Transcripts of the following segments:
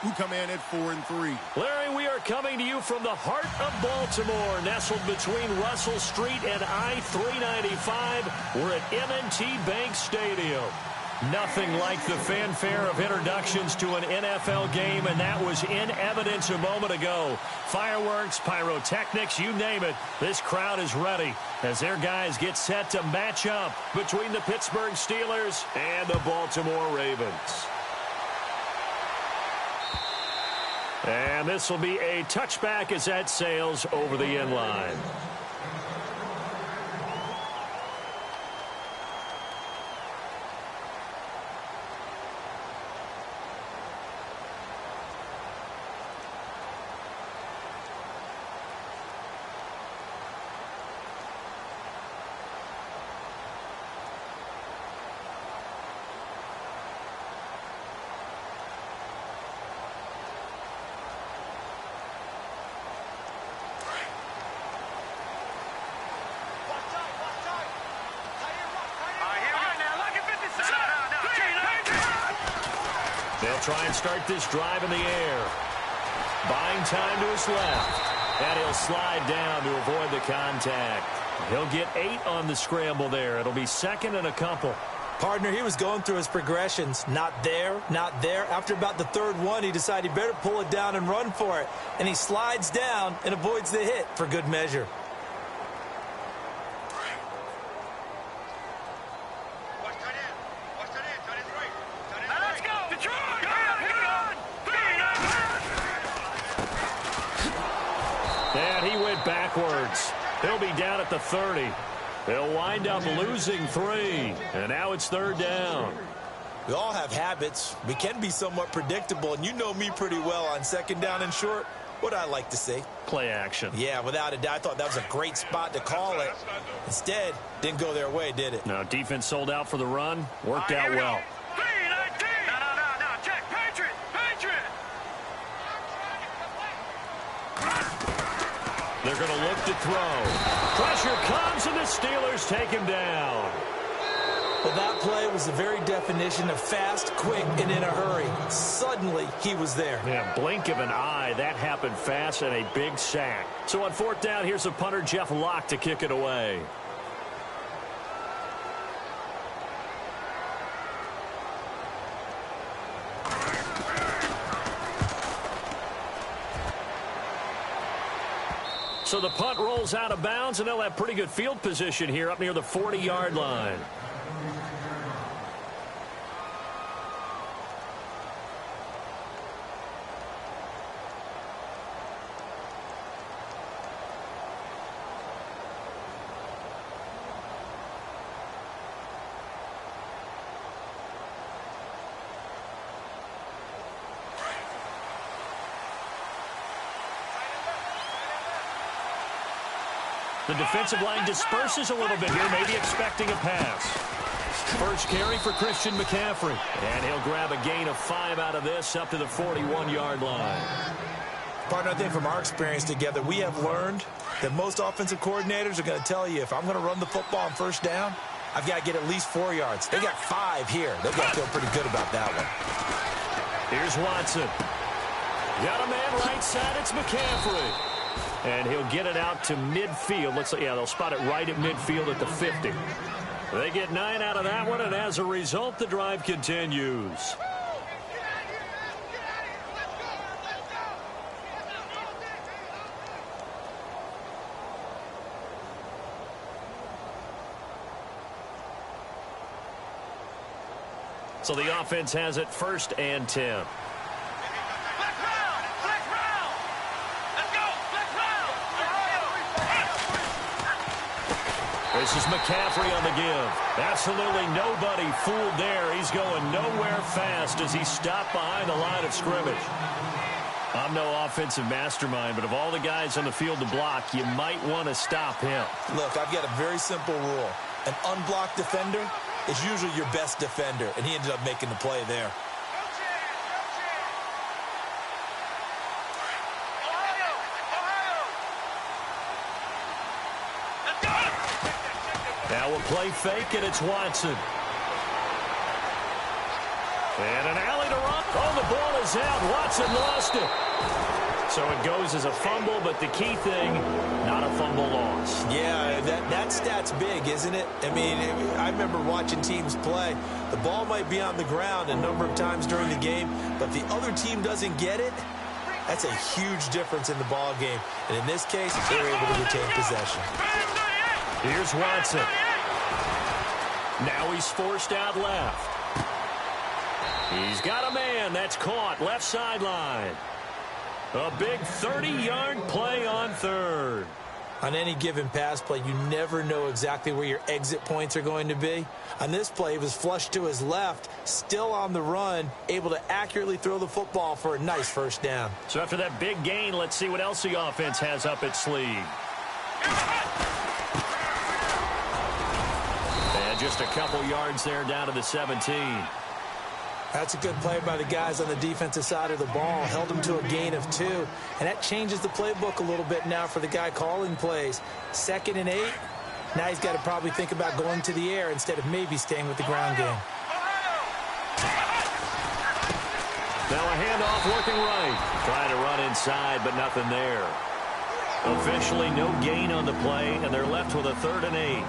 who come in at 4-3. Larry, we are coming to you from the heart of Baltimore, nestled between Russell Street and I-395. We're at M&T Bank Stadium. Nothing like the fanfare of introductions to an NFL game, and that was in evidence a moment ago. Fireworks, pyrotechnics, you name it. This crowd is ready as their guys get set to match up between the Pittsburgh Steelers and the Baltimore Ravens. And this will be a touchback as that sails over the end line. They'll try and start this drive in the air. Buying time to his left. And he'll slide down to avoid the contact. He'll get 8 on the scramble there. It'll be second and a couple. Partner, he was going through his progressions. Not there, not there. After about the third one, he decided he better pull it down and run for it. And he slides down and avoids the hit for good measure. And he went backwards. He'll be down at the 30. They'll wind up losing 3. And now it's third down. We all have habits. We can be somewhat predictable. And you know me pretty well on second down and short. What I like to see. Play action. Yeah, without a doubt. I thought that was a great spot to call it. Instead, didn't go their way, did it? No, defense sold out for the run. Worked out well. They're going to look to throw. Pressure comes, and the Steelers take him down. Well, that play was the very definition of fast, quick, and in a hurry. Suddenly, he was there. Yeah, blink of an eye. That happened fast and a big sack. So on fourth down, here's the punter, Jeff Locke, to kick it away. So the punt rolls out of bounds, and they'll have pretty good field position here up near the 40-yard line. The defensive line disperses a little bit here, maybe expecting a pass. First carry for Christian McCaffrey. And he'll grab a gain of 5 out of this up to the 41-yard line. Partner, I think from our experience together, we have learned that most offensive coordinators are going to tell you, if I'm going to run the football on first down, I've got to get at least 4 yards. They got 5 here. They've got to feel pretty good about that one. Here's Watson. Got a man right side. It's McCaffrey. And he'll get it out to midfield. Looks like, yeah, they'll spot it right at midfield at the 50. They get 9 out of that one, and as a result, the drive continues. So the offense has it first and 10. This is McCaffrey on the give. Absolutely nobody fooled there. He's going nowhere fast as he's stopped behind the line of scrimmage. I'm no offensive mastermind, but of all the guys on the field to block, you might want to stop him. Look, I've got a very simple rule. An unblocked defender is usually your best defender, and he ended up making the play there. Now we'll play fake, and it's Watson. And an alley to run. Oh, the ball is out. Watson lost it. So it goes as a fumble, but the key thing, not a fumble loss. Yeah, that stat's big, isn't it? I mean, I remember watching teams play. The ball might be on the ground a number of times during the game, but if the other team doesn't get it, that's a huge difference in the ball game. And in this case, they were able to retain possession. Here's Watson. Now he's forced out left. He's got a man. That's caught left sideline. A big 30-yard play on third. On any given pass play, you never know exactly where your exit points are going to be. On this play, he was flushed to his left, still on the run, able to accurately throw the football for a nice first down. So after that big gain, let's see what else the offense has up its sleeve. And just a couple yards there down to the 17. That's a good play by the guys on the defensive side of the ball. Held them to a gain of 2. And that changes the playbook a little bit now for the guy calling plays. 2nd and 8. Now he's got to probably think about going to the air instead of maybe staying with the ground game. Now a handoff looking right. Trying to run inside, but nothing there. Officially no gain on the play, and they're left with a 3rd and 8.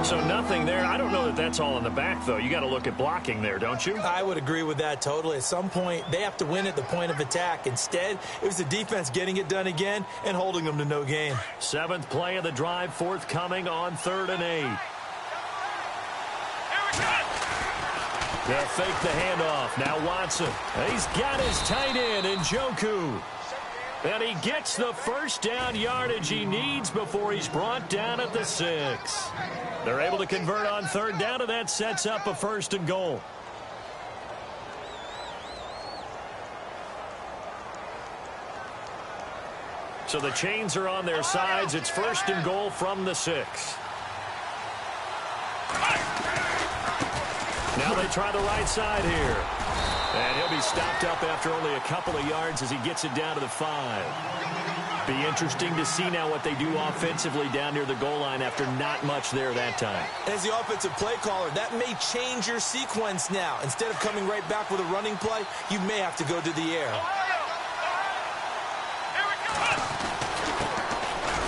So nothing there. I don't know that that's all in the back, though. You got to look at blocking there, don't you? I would agree with that totally. At some point, they have to win at the point of attack. Instead, it was the defense getting it done again and holding them to no gain. 7th play of the drive forthcoming on 3rd and 8. They'll fake the handoff. Now Watson. He's got his tight end in Njoku. And he gets the first down yardage he needs before he's brought down at the 6. They're able to convert on 3rd down, and that sets up a 1st and goal. So the chains are on their sides. It's 1st and goal from the 6. Now they try the right side here. And he'll be stopped up after only a couple of yards as he gets it down to the 5. Be interesting to see now what they do offensively down near the goal line after not much there that time. As the offensive play caller, that may change your sequence now. Instead of coming right back with a running play, you may have to go to the air.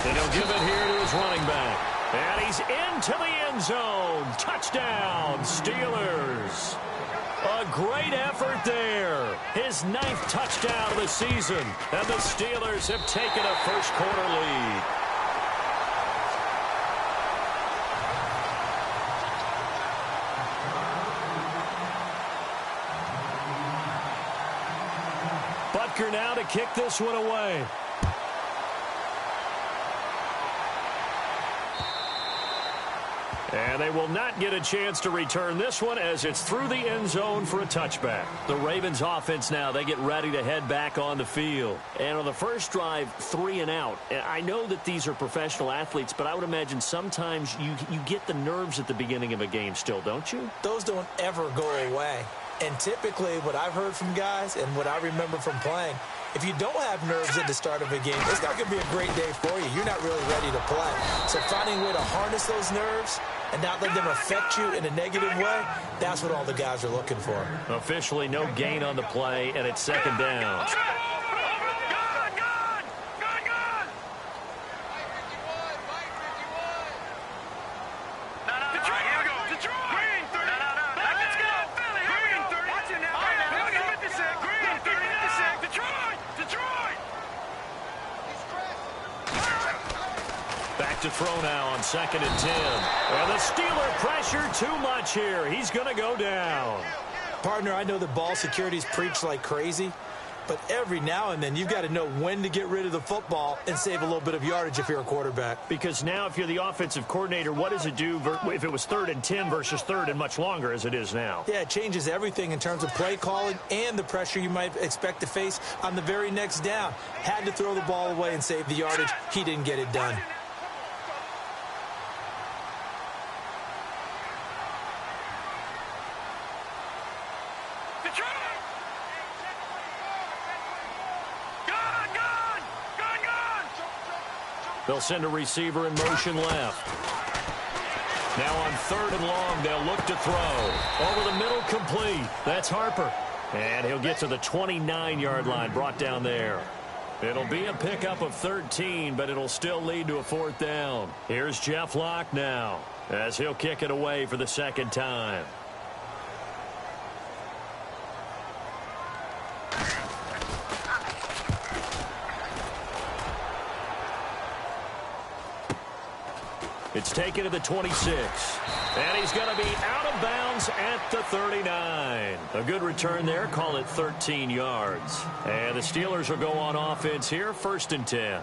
And he'll give it here to his running back. And he's into the end zone. Touchdown, Steelers. A great effort there. His 9th touchdown of the season. And the Steelers have taken a first-quarter lead. Butker now to kick this one away. And they will not get a chance to return this one as it's through the end zone for a touchback. The Ravens offense now, they get ready to head back on the field. And on the first drive, 3 and out. And I know that these are professional athletes, but I would imagine sometimes you get the nerves at the beginning of a game still, don't you? Those don't ever go away. And typically what I've heard from guys and what I remember from playing, if you don't have nerves at the start of a game, it's not going to be a great day for you. You're not really ready to play. So finding a way to harness those nerves and not let them affect you in a negative way, that's what all the guys are looking for. Officially no gain on the play, and it's 2nd down. To throw now on 2nd and 10. And the Steeler pressure too much here. He's going to go down. Partner, I know that ball security's preached like crazy, but every now and then you've got to know when to get rid of the football and save a little bit of yardage if you're a quarterback. Because now if you're the offensive coordinator, what does it do if it was 3rd and 10 versus 3rd and much longer as it is now? Yeah, it changes everything in terms of play calling and the pressure you might expect to face on the very next down. Had to throw the ball away and save the yardage. He didn't get it done. They'll send a receiver in motion left. Now on 3rd and long, they'll look to throw. Over the middle, complete. That's Harper. And he'll get to the 29-yard line, brought down there. It'll be a pickup of 13, but it'll still lead to a 4th down. Here's Jeff Locke now, as he'll kick it away for the 2nd time. It's taken to the 26. And he's going to be out of bounds at the 39. A good return there. Call it 13 yards. And the Steelers will go on offense here. 1st and 10.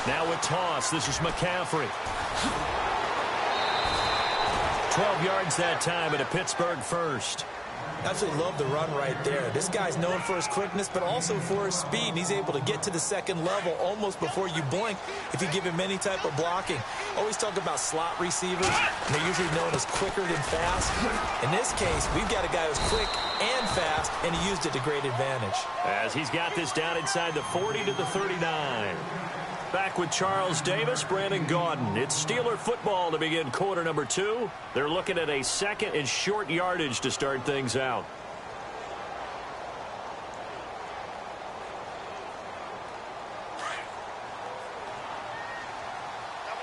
Now a toss. This is McCaffrey. 12 yards that time, and a Pittsburgh first. Absolutely love the run right there. This guy's known for his quickness, but also for his speed. And he's able to get to the 2nd level almost before you blink if you give him any type of blocking. Always talk about slot receivers, and they're usually known as quicker than fast. In this case, we've got a guy who's quick and fast, and he used it to great advantage. As he's got this down inside the 40 to the 39. Back with Charles Davis, Brandon Gaudin. It's Steeler football to begin quarter number 2. They're looking at a 2nd and short yardage to start things out.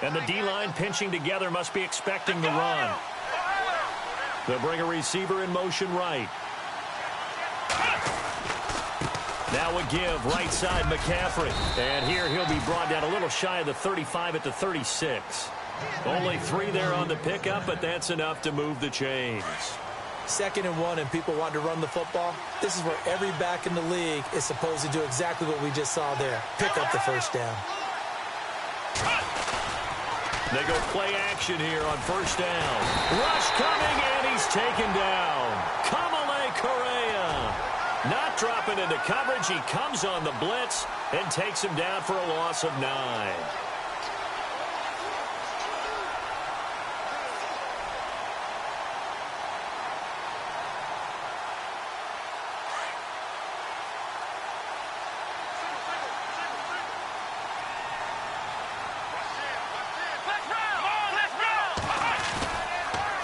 And the D-line pinching together, must be expecting the run. They'll bring a receiver in motion right. Now a give, right side, McCaffrey. And here he'll be brought down a little shy of the 35 at the 36. Only 3 there on the pickup, but that's enough to move the chains. 2nd and 1, and people want to run the football. This is where every back in the league is supposed to do exactly what we just saw there. Pick up the 1st down. They go play action here on 1st down. Rush coming, and he's taken down. Kamale Correa. Not dropping into coverage. He comes on the blitz and takes him down for a loss of 9.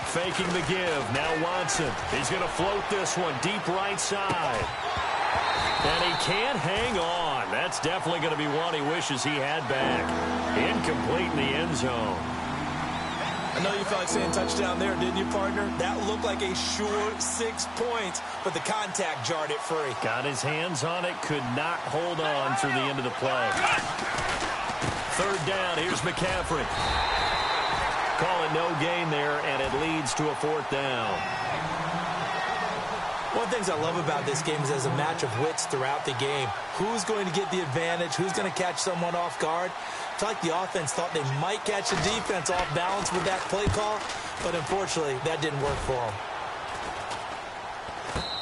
Faking the give. Now Watson. He's going to float this one deep right side. And he can't hang on. That's definitely going to be one he wishes he had back. Incomplete in the end zone. I know you felt like saying touchdown there, didn't you, partner? That looked like a sure 6 points, but the contact jarred it free. Got his hands on it. Could not hold on through the end of the play. 3rd down. Here's McCaffrey. Call it no gain there, and it leads to a 4th down. One of the things I love about this game is there's a match of wits throughout the game. Who's going to get the advantage? Who's going to catch someone off guard? I feel like the offense thought they might catch the defense off balance with that play call, but unfortunately, that didn't work for them.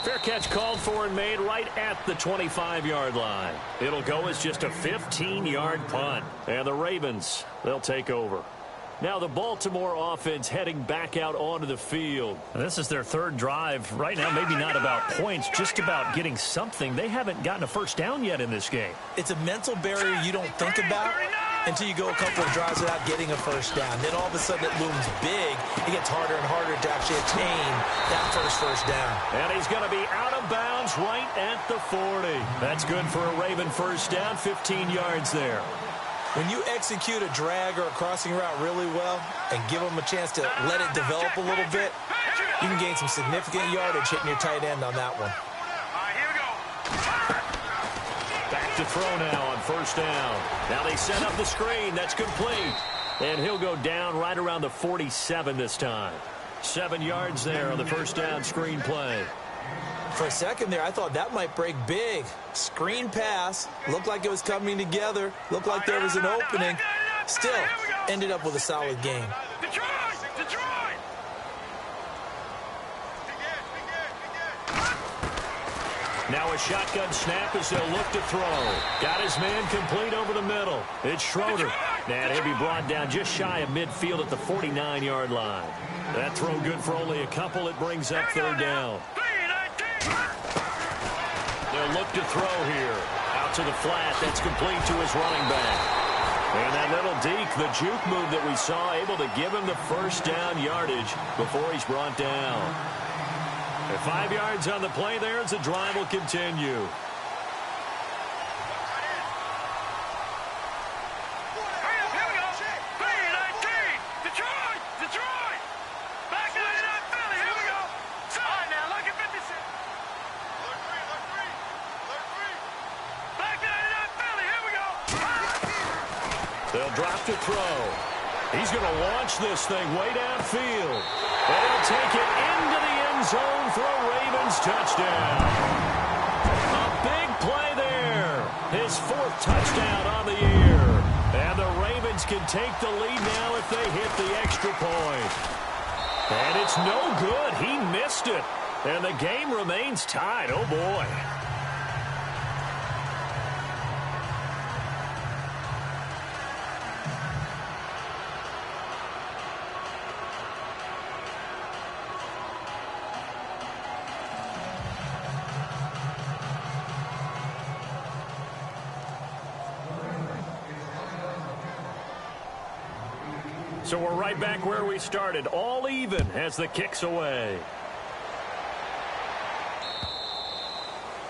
Fair catch called for and made right at the 25-yard line. It'll go as just a 15-yard punt. And the Ravens, they'll take over. Now the Baltimore offense heading back out onto the field. This is their 3rd drive. Right now, maybe not about points, just about getting something. They haven't gotten a 1st down yet in this game. It's a mental barrier you don't think about until you go a couple of drives without getting a 1st down. Then all of a sudden it looms big. It gets harder and harder to actually attain that first down. And he's going to be out of bounds right at the 40. That's good for a Raven 1st down, 15 yards there. When you execute a drag or a crossing route really well and give them a chance to let it develop a little bit, you can gain some significant yardage hitting your tight end on that one. Back to throw now on 1st down. Now they set up the screen. That's complete. And he'll go down right around the 47 this time. 7 yards there on the 1st down screen play. For a second there, I thought that might break big. Screen pass. Looked like it was coming together. Looked like there was an opening. Still, ended up with a solid game. Now a shotgun snap as they'll look to throw. Got his man complete over the middle. It's Schroeder. And he'll be brought down just shy of midfield at the 49-yard line. That throw good for only a couple. It brings up 3rd down. They'll look to throw here. Out to the flat. That's complete to his running back. And that little deke, the juke move that we saw, able to give him the first down yardage before he's brought down. At 5 yards on the play there as the drive will continue. They'll drop to throw. He's going to launch this thing way downfield. And he'll take it into the end zone for a Ravens touchdown. A big play there. His 4th touchdown on the year. And the Ravens can take the lead now if they hit the extra point. And it's no good. He missed it. And the game remains tied. Oh, boy. So we're right back where we started, all even as the kick's away.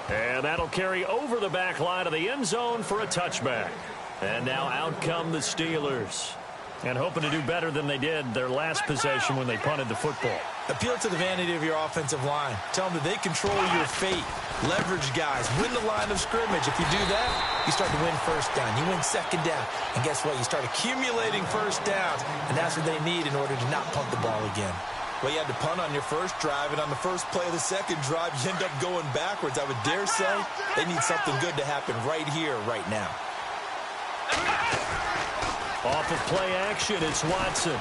And that'll carry over the back line of the end zone for a touchback. And now out come the Steelers. And hoping to do better than they did their last possession when they punted the football. Appeal to the vanity of your offensive line. Tell them that they control your fate. Leverage guys. Win the line of scrimmage. If you do that, you start to win first down. You win second down. And guess what? You start accumulating first downs. And that's what they need in order to not punt the ball again. Well, you had to punt on your first drive, and on the first play of the second drive, you end up going backwards. I would dare say they need something good to happen right here, right now. Off of play action, it's Watson.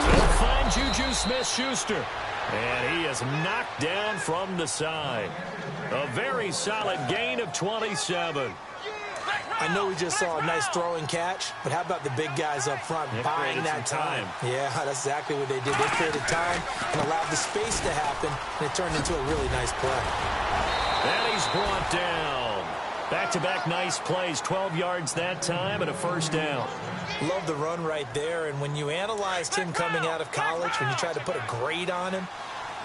They'll find Juju Smith-Schuster. And he is knocked down from the side. A very solid gain of 27. I know we just saw a nice throwing catch, but how about the big guys up front buying that time? Yeah, that's exactly what they did. They created time and allowed the space to happen, and it turned into a really nice play. And he's brought down. Back-to-back nice plays, 12 yards that time and a first down. Love the run right there, and when you analyzed him coming out of college, when you tried to put a grade on him,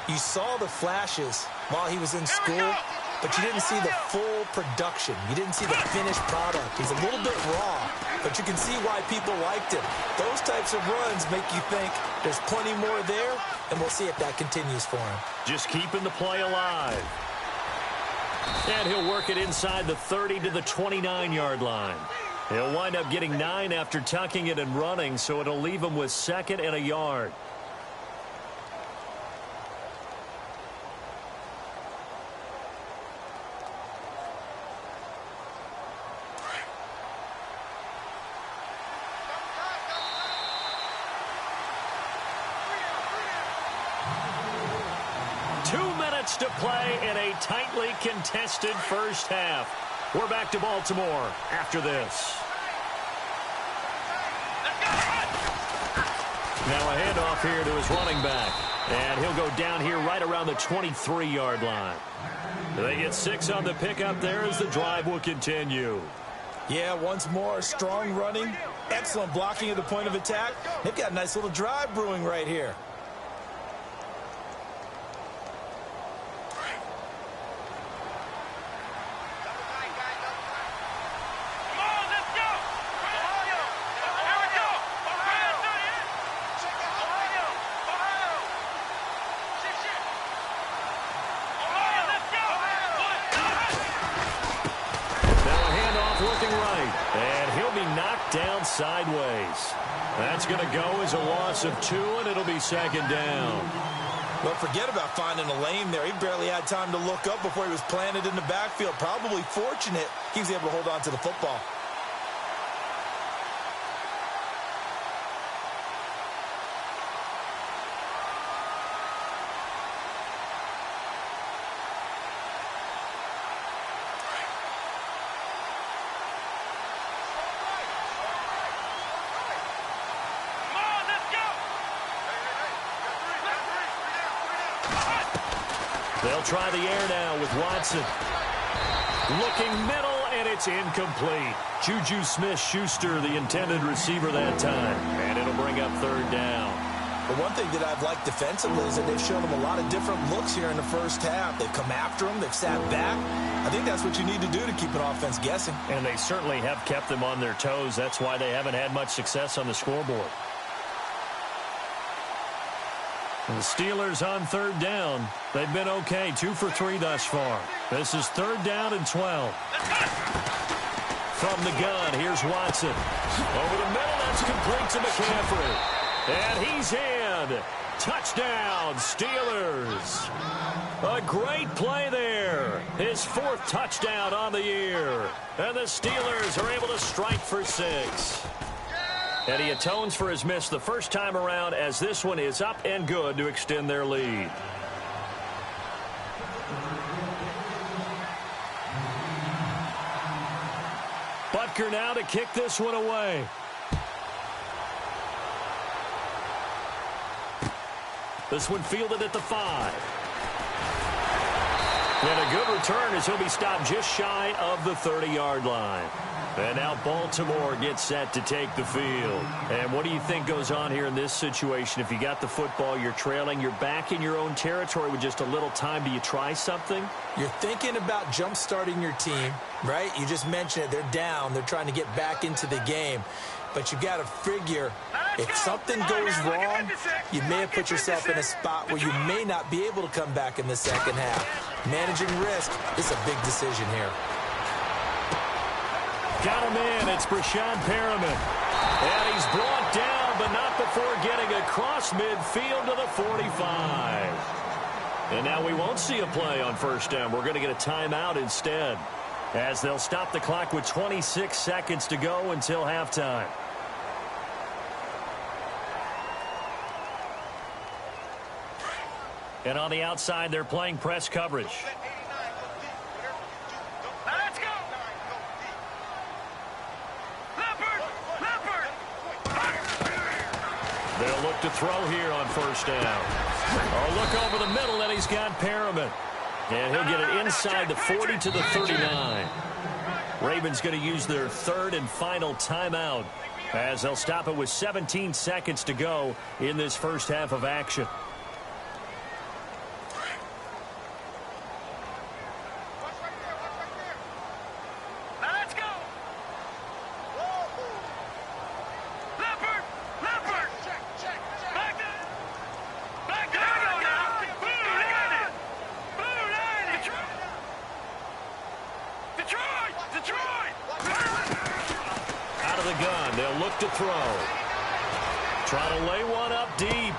you saw the flashes while he was in school, but you didn't see the full production. You didn't see the finished product. He's a little bit raw, but you can see why people liked him. Those types of runs make you think there's plenty more there, and we'll see if that continues for him. Just keeping the play alive. And he'll work it inside the 30 to the 29-yard line. He'll wind up getting 9 after tucking it and running, so it'll leave him with 2nd and a yard. To play in a tightly contested first half. We're back to Baltimore after this. Now a handoff here to his running back. And he'll go down here right around the 23-yard line. They get 6 on the pickup there as the drive will continue. Yeah, once more, strong running, excellent blocking at the point of attack. They've got a nice little drive brewing right here. Sideways. That's going to go as a loss of 2, and it'll be 2nd down. Well, forget about finding a lane there. He barely had time to look up before he was planted in the backfield. Probably fortunate he was able to hold on to the football. They'll try the air now with Watson. Looking middle, and it's incomplete. Juju Smith-Schuster, the intended receiver that time. And it'll bring up third down. The one thing that I've liked defensively is that they've shown them a lot of different looks here in the first half. They've come after them. They've sat back. I think that's what you need to do to keep an offense guessing. And they certainly have kept them on their toes. That's why they haven't had much success on the scoreboard. And the Steelers on third down. They've been okay, 2 for 3 thus far. This is third down and 12. From the gun, here's Watson. Over the middle, that's complete to McCaffrey. And he's in. Touchdown, Steelers. A great play there. His 4th touchdown on the year. And the Steelers are able to strike for 6. And he atones for his miss the first time around as this one is up and good to extend their lead. Butker now to kick this one away. This one fielded at the 5. And a good return as he'll be stopped just shy of the 30-yard line. And now Baltimore gets set to take the field. And what do you think goes on here in this situation? If you got the football, you're trailing, you're back in your own territory with just a little time. Do you try something? You're thinking about jump-starting your team, right? You just mentioned it. They're down. They're trying to get back into the game. But you got to figure if something goes wrong, you may have put yourself in a spot where you may not be able to come back in the second half. Managing risk is a big decision here. Got him in. It's Brashad Perriman. And he's brought down, but not before getting across midfield to the 45. And now we won't see a play on first down. We're going to get a timeout instead, as they'll stop the clock with 26 seconds to go until halftime. And on the outside, they're playing press coverage. They'll look to throw here on first down. Oh, look over the middle, and he's got Perriman. And he'll get it inside the 40 to the 39. Ravens going to use their third and final timeout, as they'll stop it with 17 seconds to go in this first half of action. To throw. Try to lay one up deep.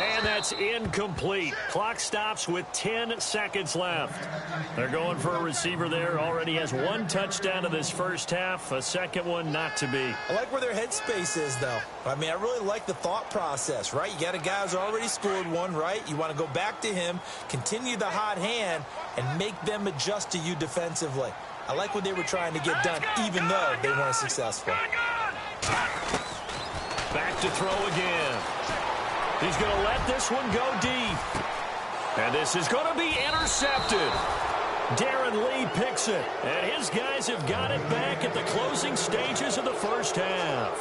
And that's incomplete. Clock stops with 10 seconds left. They're going for a receiver there. Already has 1 touchdown in this first half. A second one not to be. I like where their headspace is, though. I mean, I really like the thought process, right? You got a guy who's already scored one, right? You want to go back to him, continue the hot hand, and make them adjust to you defensively. I like what they were trying to get done, even though they weren't successful. Back to throw again. He's going to let this one go deep. And this is going to be intercepted. Darren Lee picks it. And his guys have got it back at the closing stages of the first half.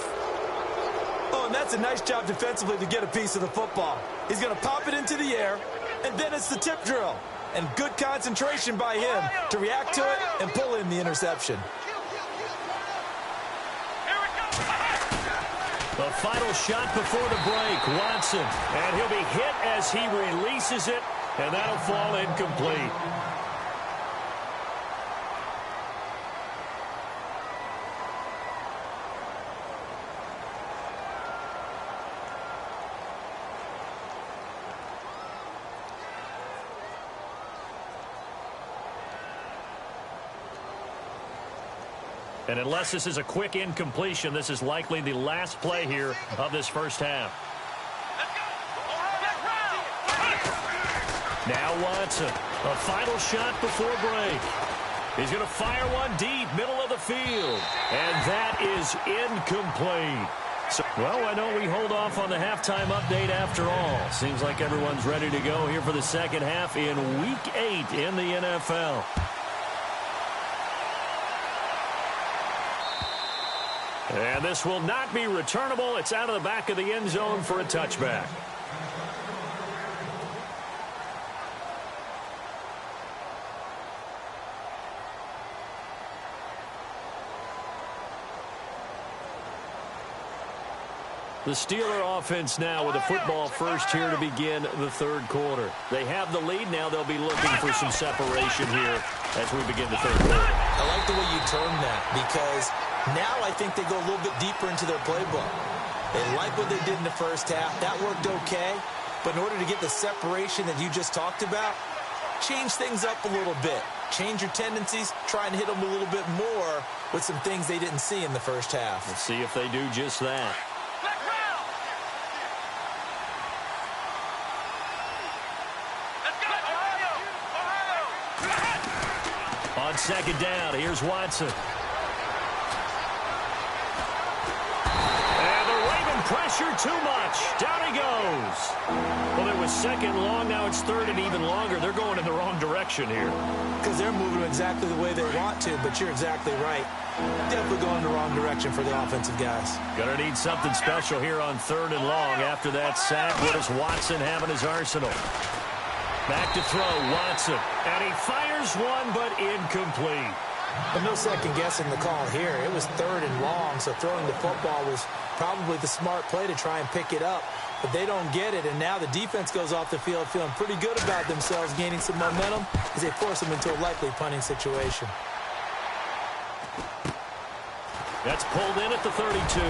Oh, and that's a nice job defensively to get a piece of the football. He's going to pop it into the air, and then it's the tip drill. And good concentration by him to react to it and pull in the interception. The final shot before the break, Watson. And he'll be hit as he releases it, and that'll fall incomplete. And unless this is a quick incompletion, this is likely the last play here of this first half. Now Watson, a final shot before break. He's going to fire one deep, middle of the field. And that is incomplete. Well, I know we hold off on the halftime update after all. Seems like everyone's ready to go here for the second half in Week 8 in the NFL. And this will not be returnable. It's out of the back of the end zone for a touchback. The Steeler offense now with a football first here to begin the third quarter. They have the lead. Now they'll be looking for some separation here as we begin the third quarter. I like the way you termed that because now I think they go a little bit deeper into their playbook. They like what they did in the first half. That worked okay. But in order to get the separation that you just talked about, change things up a little bit. Change your tendencies. Try and hit them a little bit more with some things they didn't see in the first half. Let's see if they do just that. On second down, here's Watson. And the Raven pressure too much. Down he goes. Well, it was second long. Now it's third and even longer. They're going in the wrong direction here. Because they're moving exactly the way they want to, but you're exactly right. Definitely going in the wrong direction for the offensive guys. Gonna need something special here on third and long. After that sack, what does Watson have in his arsenal? Back to throw, Watson. And he fires one, but incomplete. But no second guessing the call here. It was third and long, so throwing the football was probably the smart play to try and pick it up. But they don't get it, and now the defense goes off the field feeling pretty good about themselves, gaining some momentum as they force them into a likely punting situation. That's pulled in at the 32.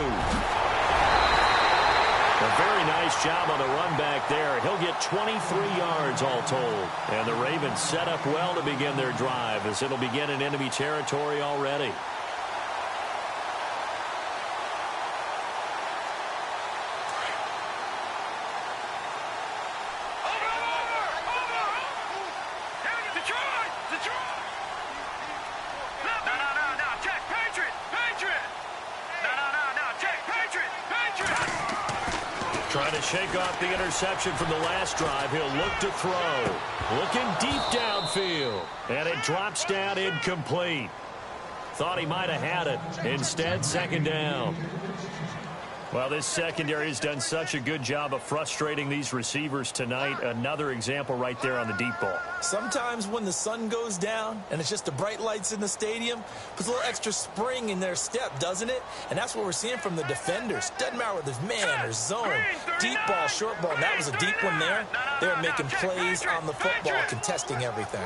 A very nice job on the run back there. He'll get 23 yards all told. And the Ravens set up well to begin their drive as it'll begin in enemy territory already. Trying to shake off the interception from the last drive. He'll look to throw. Looking deep downfield. And it drops down incomplete. Thought he might have had it. Instead, second down. Well, this secondary has done such a good job of frustrating these receivers tonight. Another example right there on the deep ball. Sometimes when the sun goes down and it's just the bright lights in the stadium, puts a little extra spring in their step, doesn't it? And that's what we're seeing from the defenders. Doesn't matter whether it's man or zone, deep ball, short ball. And that was a deep one there. They were making plays on the football, contesting everything.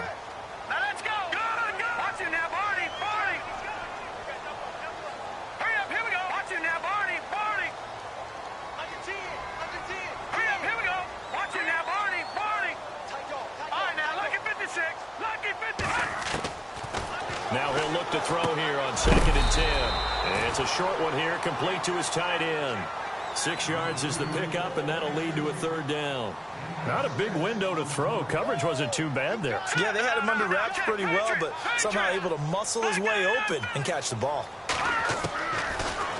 Now he'll look to throw here on 2nd and 10. And it's a short one here, complete to his tight end. 6 yards is the pickup, and that'll lead to a third down. Not a big window to throw. Coverage wasn't too bad there. Yeah, they had him under wraps pretty well, but somehow able to muscle his way open and catch the ball.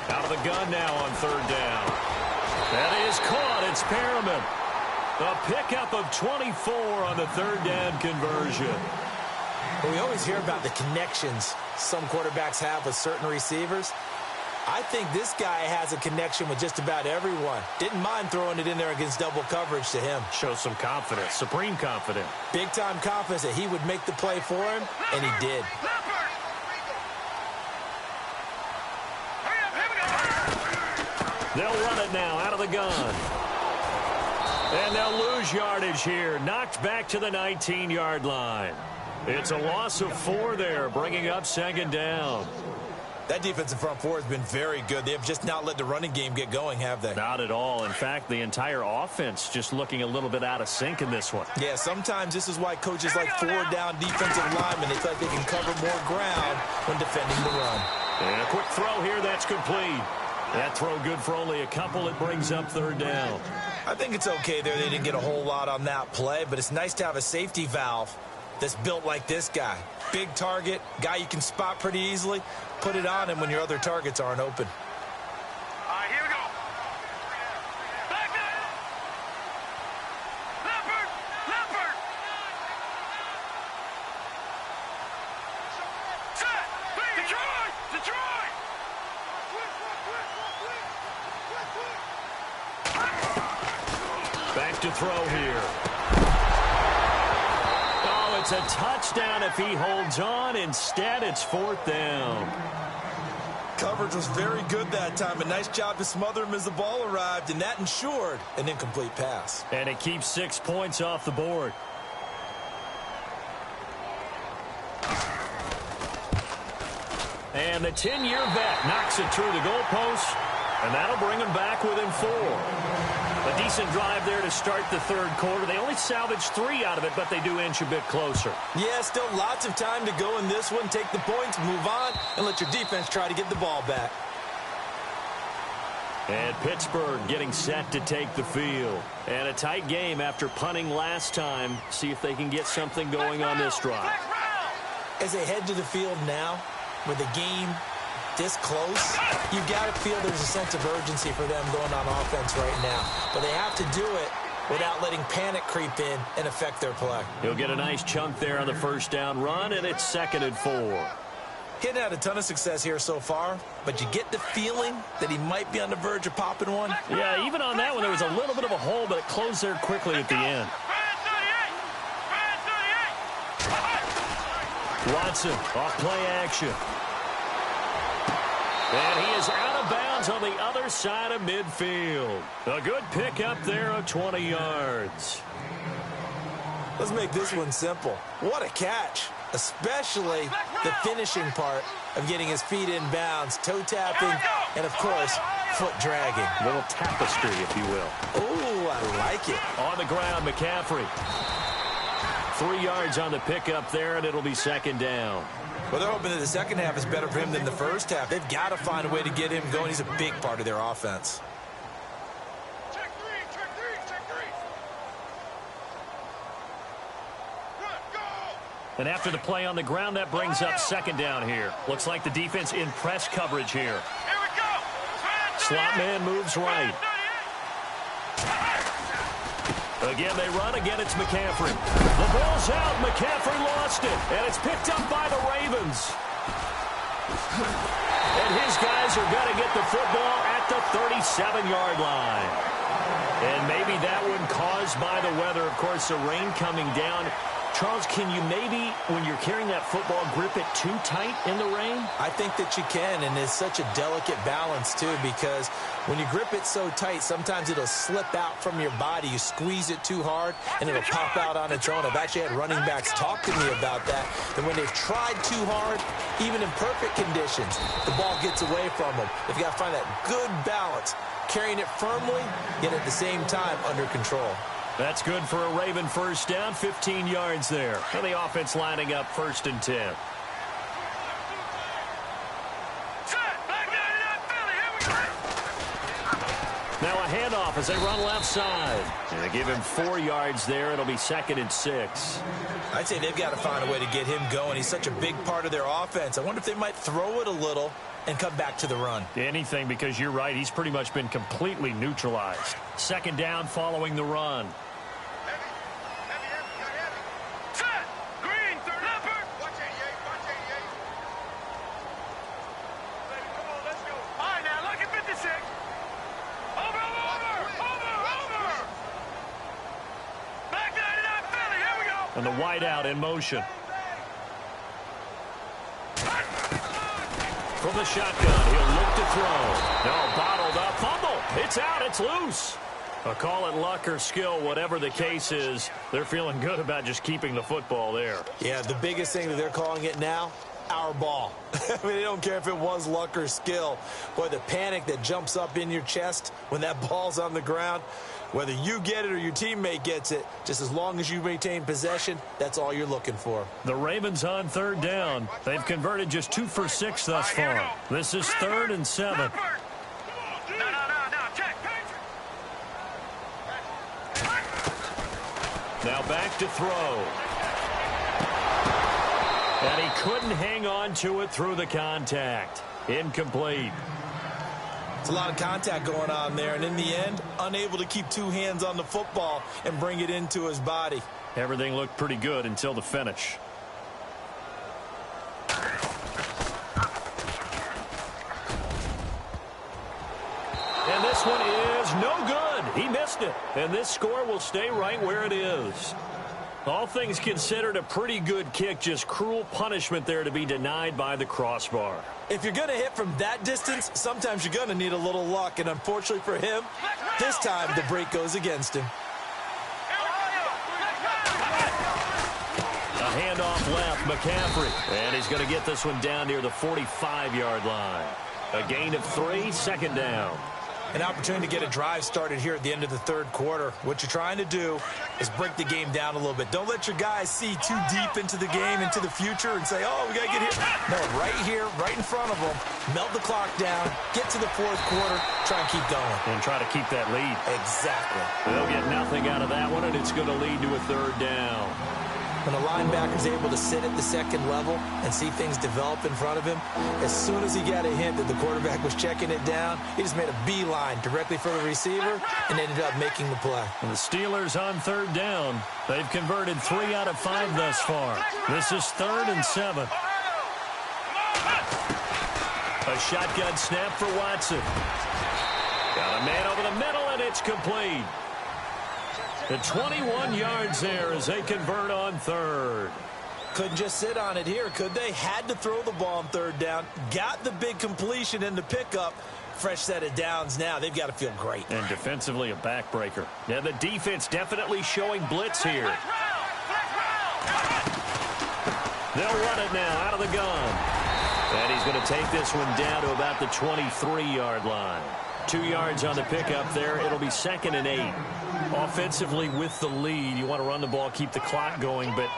Out of the gun now on third down. That is caught. It's Perriman. A pickup of 24 on the third down conversion. We always hear about the connections some quarterbacks have with certain receivers. I think this guy has a connection with just about everyone. Didn't mind throwing it in there against double coverage to him. Shows some confidence, supreme confidence. Big-time confidence that he would make the play for him, and he did. They'll run it now out of the gun. And they'll lose yardage here. Knocked back to the 19-yard line. It's a loss of 4 there, bringing up second down. That defensive front four has been very good. They have just not let the running game get going, have they? Not at all. In fact, the entire offense just looking a little bit out of sync in this one. Yeah, sometimes this is why coaches like 4-down defensive linemen. They feel like they can cover more ground when defending the run. And a quick throw here, that's complete. That throw good for only a couple. It brings up third down. I think it's okay there. They didn't get a whole lot on that play, but it's nice to have a safety valve that's built like this guy. Big target, guy you can spot pretty easily. Put it on him when your other targets aren't open. All right, here we go. Back to throw here. Oh, it's a touchdown if he holds on. Instead, it's 4th down. Coverage was very good that time. A nice job to smother him as the ball arrived, and that ensured an incomplete pass. And it keeps 6 points off the board. And the 10-year vet knocks it through the goalpost, and that'll bring him back within 4. A decent drive there to start the 3rd quarter. They only salvaged 3 out of it, but they do inch a bit closer. Yeah, still lots of time to go in this one. Take the points, move on, and let your defense try to get the ball back. And Pittsburgh getting set to take the field. And a tight game after punting last time. See if they can get something going on this drive. As they head to the field now, with the game this close, you've got to feel there's a sense of urgency for them going on offense right now. But they have to do it without letting panic creep in and affect their play. He'll get a nice chunk there on the 1st down run, and it's 2nd and 4. He's had a ton of success here so far, but you get the feeling that he might be on the verge of popping one. Yeah, even on that one, there was a little bit of a hole, but it closed there quickly at the end. Watson, off play action. And he is out of bounds on the other side of midfield. A good pickup there of 20 yards. Let's make this one simple. What a catch, especially the finishing part of getting his feet in bounds, toe tapping, and, of course, foot dragging. A little tapestry, if you will. Oh, I like it. On the ground, McCaffrey. 3 yards on the pickup there, and it'll be 2nd down. Well, they're hoping that the second half is better for him than the first half. They've got to find a way to get him going. He's a big part of their offense. Check three. Good, go! And after the play on the ground, that brings up 2nd down here. Looks like the defense in press coverage here. Here we go! Slot man moves right. Again, they run. Again, it's McCaffrey. The ball's out. McCaffrey lost it. And it's picked up by the Ravens. And his guys are going to get the football at the 37-yard line. And maybe that one caused by the weather. Of course, the rain coming down. Charles, can you maybe, when you're carrying that football, grip it too tight in the rain? I think that you can, and it's such a delicate balance, too, because when you grip it so tight, sometimes it'll slip out from your body. You squeeze it too hard, and it'll pop out on its own. I've actually had running backs talk to me about that when they've tried too hard, even in perfect conditions, the ball gets away from them. They've got to find that good balance, carrying it firmly, yet at the same time under control. That's good for a Raven 1st down, 15 yards there. And the offense lining up 1st and 10. Now a handoff as they run left side. And they give him 4 yards there. It'll be 2nd and 6. I'd say they've got to find a way to get him going. He's such a big part of their offense. I wonder if they might throw it a little and come back to the run. Anything, because you're right. He's pretty much been completely neutralized. 2nd down following the run. And the wideout in motion. From the shotgun, he'll look to throw. No, bottled up, fumble. It's out, it's loose. Call it luck or skill, whatever the case is. They're feeling good about just keeping the football there. Yeah, the biggest thing that they're calling it now, our ball. I mean, they don't care if it was luck or skill. Boy, the panic that jumps up in your chest when that ball's on the ground, whether you get it or your teammate gets it, just as long as you maintain possession, that's all you're looking for. The Ravens on 3rd down. They've converted just 2 for 6 thus far. This is 3rd and 7. Now back to throw. And he couldn't hang on to it through the contact. Incomplete. It's a lot of contact going on there, and in the end, unable to keep 2 hands on the football and bring it into his body. Everything looked pretty good until the finish. And this one No good. He missed it. And this score will stay right where it is. All things considered, a pretty good kick. Just cruel punishment there to be denied by the crossbar. If you're going to hit from that distance, sometimes you're going to need a little luck. And unfortunately for him, this time the break goes against him. A handoff left, McCaffrey. And he's going to get this one down near the 45-yard line. A gain of 3, second down. An opportunity to get a drive started here at the end of the third quarter. What you're trying to do is break the game down a little bit. Don't let your guys see too deep into the game, into the future, and say, oh, we got to get here. No, right here, right in front of them. Melt the clock down, get to the fourth quarter, try and keep going. And try to keep that lead. Exactly. They'll get nothing out of that one, and it's going to lead to a third down. When a linebacker's able to sit at the second level and see things develop in front of him, as soon as he got a hint that the quarterback was checking it down, he just made a beeline directly for the receiver and ended up making the play. And the Steelers on third down. They've converted 3 out of 5 thus far. This is 3rd and 7. A shotgun snap for Watson. Got a man over the middle, and it's complete. The 21 yards there as they convert on third. Couldn't just sit on it here, could they? Had to throw the ball on third down. Got the big completion in the pickup. Fresh set of downs now. They've got to feel great. And defensively a backbreaker. Yeah, the defense definitely showing blitz here. They'll run it now out of the gun. And he's going to take this one down to about the 23-yard line. 2 yards on the pickup there. It'll be 2nd and 8. Offensively with the lead, you want to run the ball, keep the clock going, but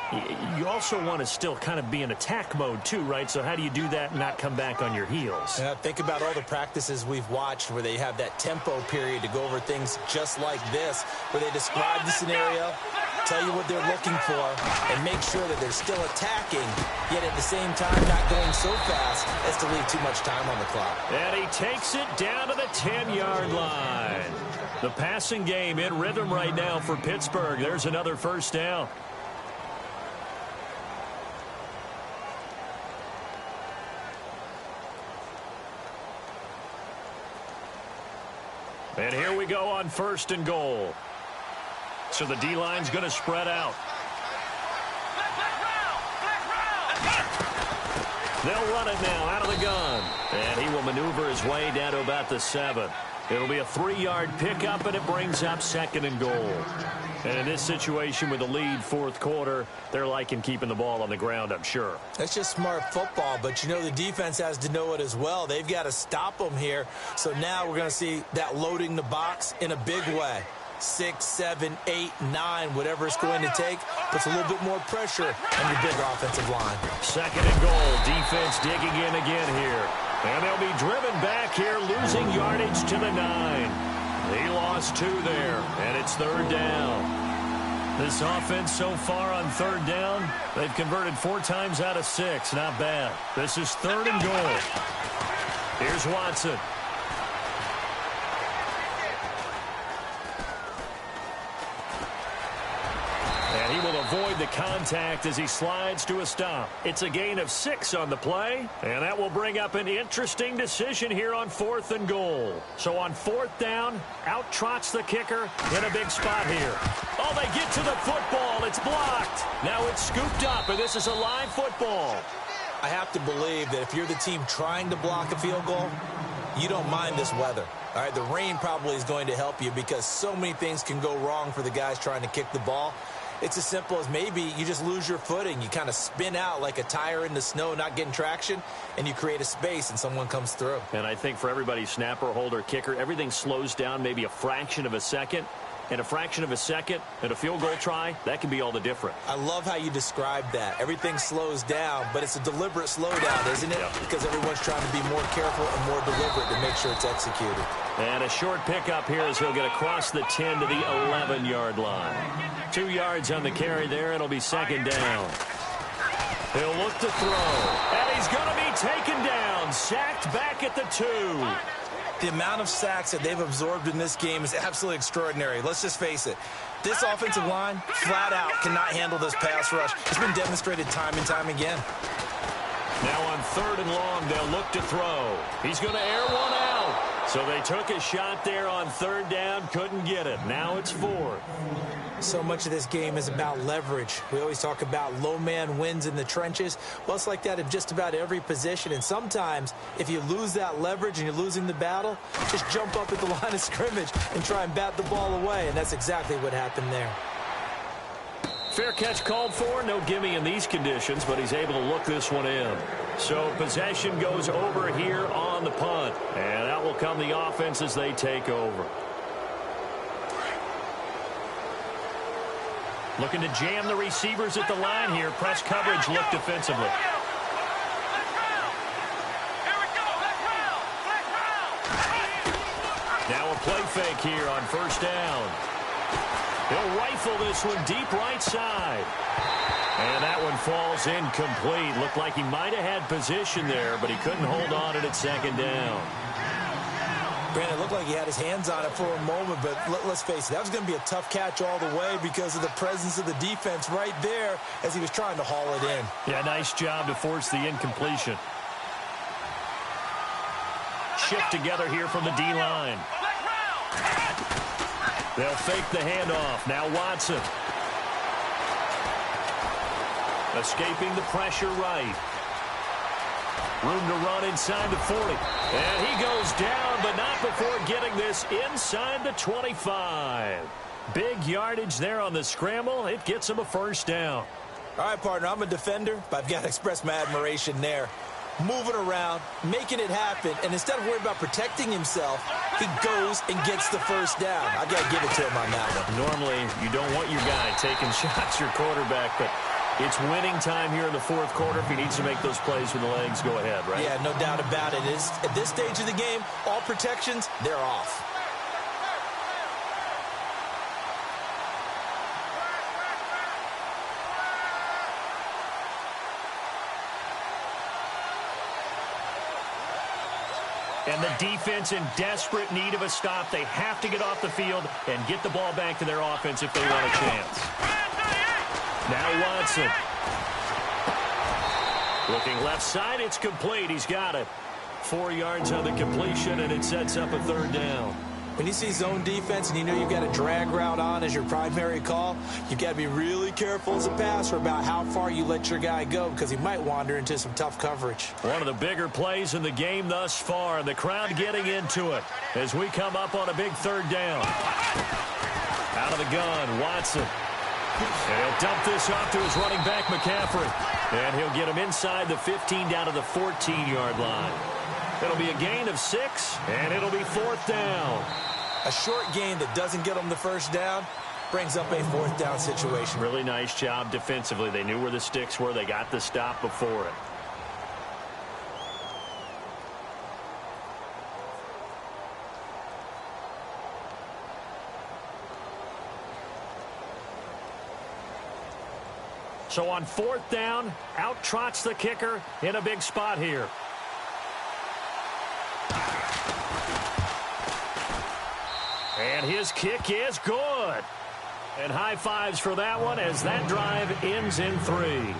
you also want to still kind of be in attack mode too, right? So how do you do that and not come back on your heels? Yeah, think about all the practices we've watched where they have that tempo period to go over things just like this, where they describe the scenario, tell you what they're looking for, and make sure that they're still attacking, yet at the same time not going so fast as to leave too much time on the clock. And he takes it down to the 10-yard line. The passing game in rhythm right now for Pittsburgh. There's another first down. And here we go on 1st and goal. So the D-line's going to spread out. They'll run it now out of the gun. And he will maneuver his way down to about the 7. It'll be a 3-yard pickup, and it brings up 2nd and goal. And in this situation with the lead 4th quarter, they're liking keeping the ball on the ground, I'm sure. That's just smart football, but you know the defense has to know it as well. They've got to stop them here. So now we're going to see that loading the box in a big way. 6, 7, 8, 9, whatever it's going to take, puts a little bit more pressure on your big offensive line. 2nd and goal. Defense digging in again here. And they'll be driven back here, losing yardage to the 9. He lost 2 there, and it's 3rd down. This offense so far on 3rd down, they've converted 4 times out of 6. Not bad. This is 3rd and goal. Here's Watson. And he will avoid the contact as he slides to a stop. It's a gain of 6 on the play, and that will bring up an interesting decision here on 4th and goal. So on 4th down, out trots the kicker in a big spot here. Oh, they get to the football. It's blocked. Now it's scooped up, and this is a live football. I have to believe that if you're the team trying to block a field goal, you don't mind this weather. All right, the rain probably is going to help you because so many things can go wrong for the guys trying to kick the ball. It's as simple as maybe you just lose your footing. You kind of spin out like a tire in the snow, not getting traction, and you create a space and someone comes through. And I think for everybody, snapper, holder, kicker, everything slows down maybe a fraction of a second. And a fraction of a second and a field goal try, that can be all the different. I love how you describe that. Everything slows down, but it's a deliberate slowdown, isn't it? Yep. Because everyone's trying to be more careful and more deliberate to make sure it's executed. And a short pickup here as he'll get across the 10 to the 11-yard line. 2 yards on the carry there. It'll be 2nd down. He'll look to throw. And he's going to be taken down. Sacked back at the 2. The amount of sacks that they've absorbed in this game is absolutely extraordinary. Let's just face it. This offensive line, flat out, cannot handle this pass rush. It's been demonstrated time and time again. Now on 3rd and long, they'll look to throw. He's going to air one out. So they took a shot there on third down, couldn't get it. Now it's fourth. So much of this game is about leverage. We always talk about low man wins in the trenches. Well, it's like that in just about every position. And sometimes, if you lose that leverage and you're losing the battle, just jump up at the line of scrimmage and try and bat the ball away. And that's exactly what happened there. Fair catch called for. No gimme in these conditions, but he's able to look this one in. So possession goes over here on the punt. And that will come the offense as they take over. Looking to jam the receivers at the line here. Press coverage look defensively. Now a play fake here on first down. He'll rifle this one deep right side. And that one falls incomplete. Looked like he might have had position there, but he couldn't hold on it at second down. Brandon, it looked like he had his hands on it for a moment, but let's face it, that was going to be a tough catch all the way because of the presence of the defense right there as he was trying to haul it in. Yeah, nice job to force the incompletion. Shift together here from the D-line. They'll fake the handoff. Now Watson. Escaping the pressure right. Room to run inside the 40. And he goes down, but not before getting this inside the 25. Big yardage there on the scramble. It gets him a first down. All right, partner, I'm a defender, but I've got to express my admiration there. Moving around, making it happen, and instead of worrying about protecting himself, he goes and gets the first down. I've got to give it to him on that one. Normally, you don't want your guy taking shots, your quarterback, but it's winning time here in the fourth quarter. If he needs to make those plays with the legs, go ahead, right? Yeah, no doubt about it. At this stage of the game, all protections, they're off. And the defense in desperate need of a stop. They have to get off the field and get the ball back to their offense if they want a chance. Now Watson. Looking left side, it's complete. He's got it. 4 yards on the completion, and it sets up a third down. When you see zone defense and you know you've got a drag route on as your primary call, you've got to be really careful as a passer about how far you let your guy go because he might wander into some tough coverage. One of the bigger plays in the game thus far, and the crowd getting into it as we come up on a big third down. Out of the gun, Watson. And he'll dump this off to his running back, McCaffrey. And he'll get him inside the 15 down to the 14-yard line. It'll be a gain of 6, and it'll be fourth down. A short gain that doesn't get them the first down brings up a fourth down situation. Really nice job defensively. They knew where the sticks were. They got the stop before it. So on fourth down, out trots the kicker in a big spot here. And his kick is good. And high fives for that one as that drive ends in 3.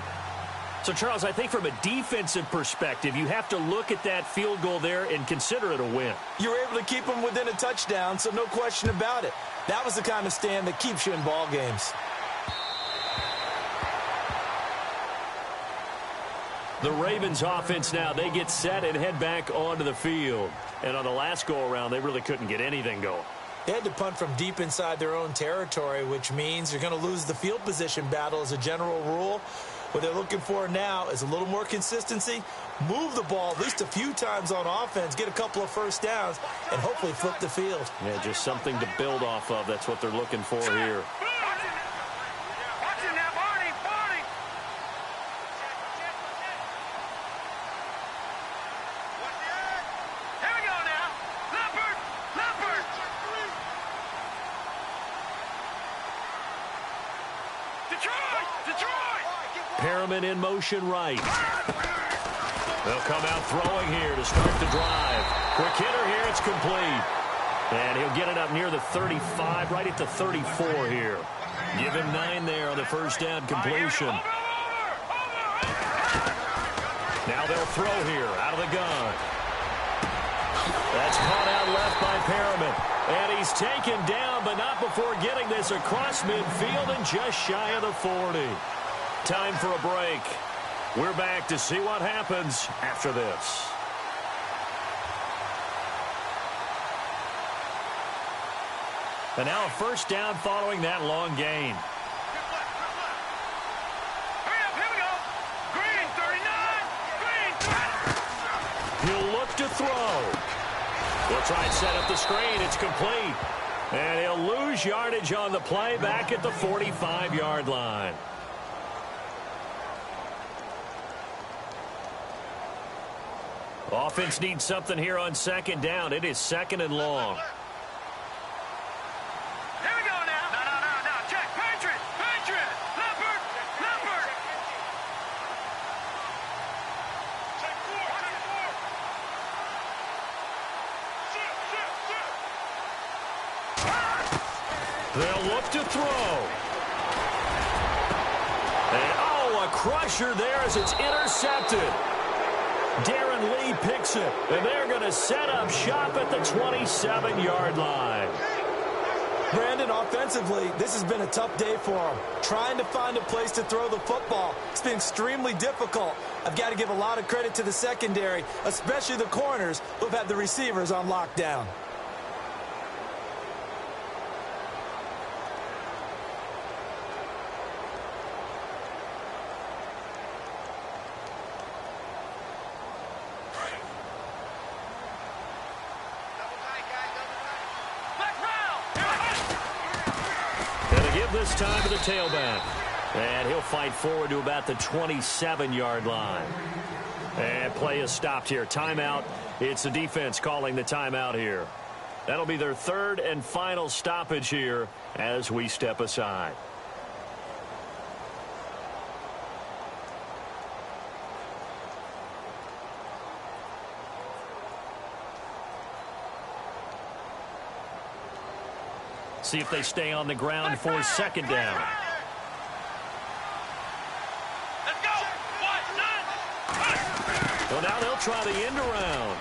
So, Charles, I think from a defensive perspective, you have to look at that field goal there and consider it a win. You were able to keep them within a touchdown, so no question about it. That was the kind of stand that keeps you in ball games. The Ravens offense now, they get set and head back onto the field. And on the last go-around, they really couldn't get anything going. They had to punt from deep inside their own territory, which means you're going to lose the field position battle as a general rule. What they're looking for now is a little more consistency, move the ball at least a few times on offense, get a couple of first downs, and hopefully flip the field. Yeah, just something to build off of. That's what they're looking for here. Perriman in motion right. They'll come out throwing here to start the drive. Quick hitter here, it's complete. And he'll get it up near the 35, right at the 34 here. Give him 9 there on the first down completion. Now they'll throw here out of the gun. That's caught out left by Perriman. And he's taken down, but not before getting this across midfield and just shy of the 40. Time for a break. We're back to see what happens after this. And now a first down following that long gain. He'll look to throw. He'll try and set up the screen. It's complete. And he'll lose yardage on the play back at the 45-yard line. Offense needs something here on second down. It is second and long. Here we go now. No. Check. Patriot. Leopard. Check four. Sit. They'll look to throw. And, a crusher there as it's intercepted. Darren Lee picks it, and they're going to set up shop at the 27-yard line. Brandon, offensively, this has been a tough day for him. Trying to find a place to throw the football. It's been extremely difficult. I've got to give a lot of credit to the secondary, especially the corners who've had the receivers on lockdown. This time to the tailback. And he'll fight forward to about the 27-yard line. And play is stopped here. Timeout. It's the defense calling the timeout here. That'll be their third and final stoppage here as we step aside. See if they stay on the ground for second down. Let's go. So now they'll try the end around.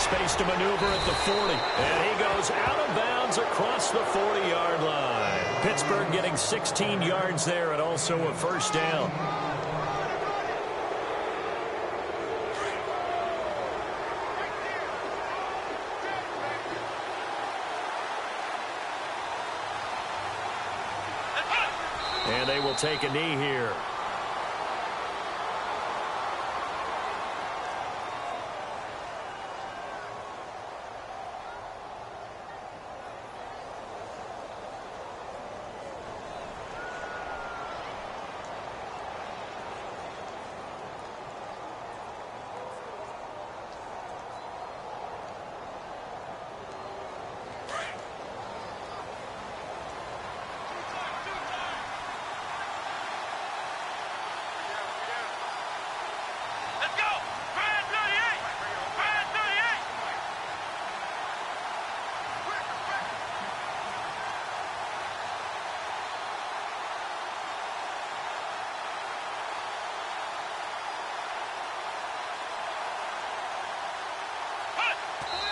Space to maneuver at the 40. And he goes out of bounds across the 40-yard line. Pittsburgh getting 16 yards there and also a first down. And they will take a knee here.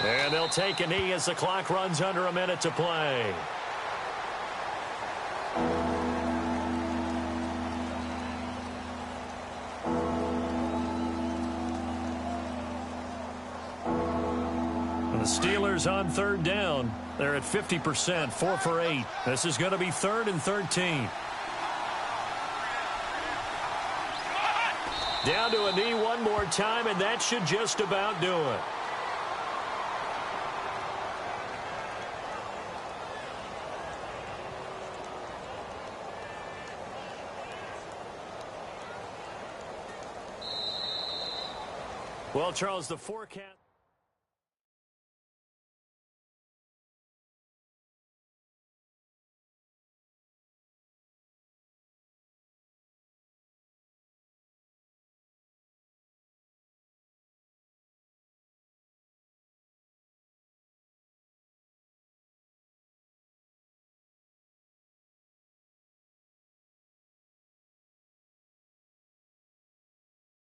And they'll take a knee as the clock runs under a minute to play. And the Steelers on third down. They're at 50%, 4 for 8. This is going to be 3rd and 13. Down to a knee one more time, and that should just about do it. Well, Charles, the forecast...